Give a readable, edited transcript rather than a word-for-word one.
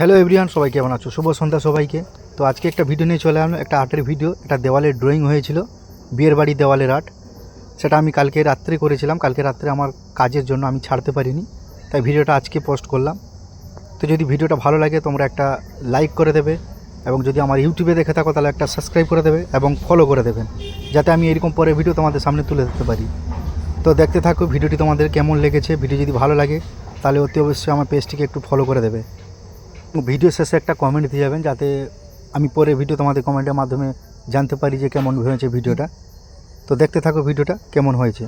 Hello everyone, সবাই কেমন আছো? শুভ সন্ধ্যা সবাইকে। তো আজকে একটা ভিডিও নিয়ে চলে আসলাম, একটা আর্টের ভিডিও। একটা দেওয়ালের ড্রয়িং হয়েছিল, বিয়ের বাড়ি দেওয়ালের আর্ট। সেটা আমি কালকে রাত্রে করেছিলাম। কালকে রাত্রে আমার কাজের জন্য আমি ছাড়তে পারিনি, তাই ভিডিওটা আজকে পোস্ট করলাম। তো যদি ভিডিওটা ভালো লাগে তোমরা একটা লাইক করে দেবে, এবং যদি আমার ইউটিউবে দেখে থাকো তাহলে একটা সাবস্ক্রাইব করে দেবে এবং ফলো করে দেবেন, যাতে আমি এরকম পরে ভিডিও তোমাদের সামনে তুলে ধরতে পারি। তো দেখতে থাকো ভিডিওটি তোমাদের কেমন লেগেছে। ভিডিও যদি ভালো লাগে তাহলে অতি অবশ্যই আমার পেজটিকে একটু ফলো করে দেবে। ভিডিও শেষে একটা কমেন্ট দিয়ে যাবেন, যাতে আমি পরে ভিডিও তোমাদের কমেন্টের মাধ্যমে জানতে পারি যে কেমন হয়েছে ভিডিওটা। তো দেখতে থাকো ভিডিওটা কেমন হয়েছে।